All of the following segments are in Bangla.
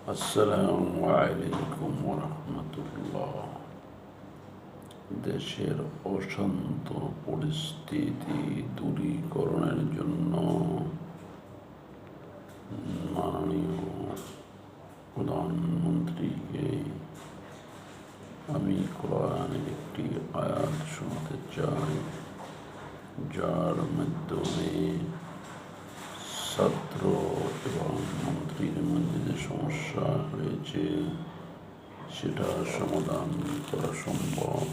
আসসালামু আলাইকুম ওরহমতুল্লাহ। দেশের অশান্ত পরিস্থিতি দূরীকরণের জন্য মাননীয় প্রধানমন্ত্রীকে আমি কোরআনের একটি আয়াত শোনাতে চাই, যার মাধ্যমে ছাত্র এবং মন্ত্রীর মধ্যে যে সমস্যা হয়েছে সেটা সমাধান করা সম্ভব।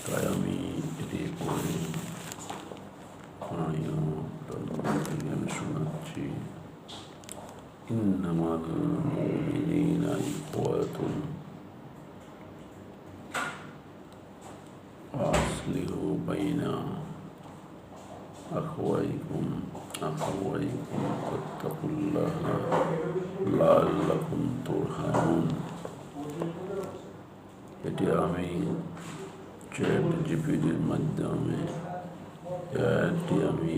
তাই আমি এটি পড়ে মাননীয় প্রধানমন্ত্রীকে আমি শোনাচ্ছি। ইন্নামাল মুমিনিনা ইখওয়াতুন ফাসলিহু বাইনা আখওয়াইকুম ওয়াত্তাকুল্লাহা লাআল্লাকুম তুরহামুন। এটি আমি চ্যাট জিপিটির মাধ্যমে এটি আমি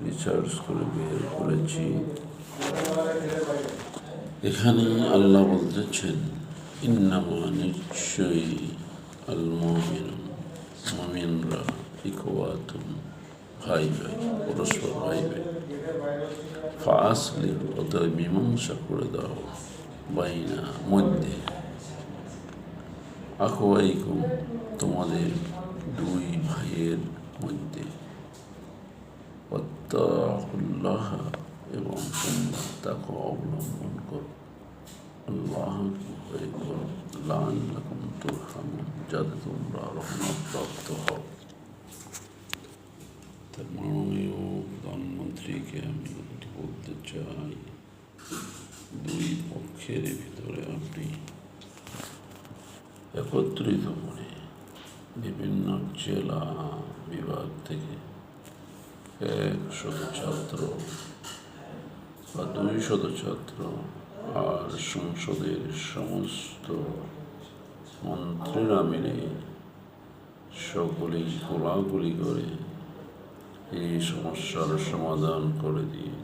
রিসার্চ করে বের করেছি। এখানে আল্লাহ বলতেছেন, ইন্নামা নিশ্চয়ই আল মুমিনরা ইখওয়াতুন ভাই ভাই, পরস্পর ভাই ভাই। ফাসলিহু অতএব মীমাংসা করে দাও, বাইনা মধ্যে, আখওয়াইকুম তোমাদের দুই ভাইয়ের মধ্যে, ওয়াত্তাকুল্লাহ এবং তোমরা তাকে অবলম্বন করো, আল্লাহকে ভয় করো, লাআল্লাকুম তুরহামুন যাতে তোমরা রহমতপ্রাপ্ত হও। তার মাননীয় প্রধানমন্ত্রীকে আমি এটি বলতে চাই, দুই পক্ষের ভিতরে আপনি একত্রিত করে বিভিন্ন জেলা বিভাগ থেকে 100 ছাত্র বা 200 ছাত্র আর সংসদের সমস্ত মন্ত্রীরা মিলে সকলেই গোলাগুলি করে এই সমস্যার সমাধান করে দিয়ে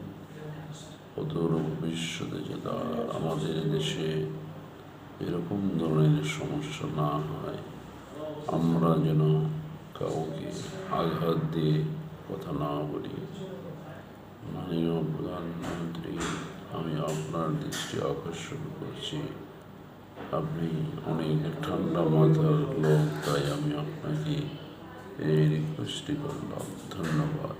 অদূর ভবিষ্যতে যাতে আমাদের দেশে এরকম ধরনের সমস্যা না হয়, আমরা যেন কাউকে আঘাত দিয়ে কথা না বলি। মাননীয় প্রধানমন্ত্রী, আমি আপনার দৃষ্টি আকর্ষণ করছি, আপনি অনেক ঠান্ডা মাথার লোক, তাই আমি আপনাকে এই রিকোয়েস্টটি করলাম। ধন্যবাদ।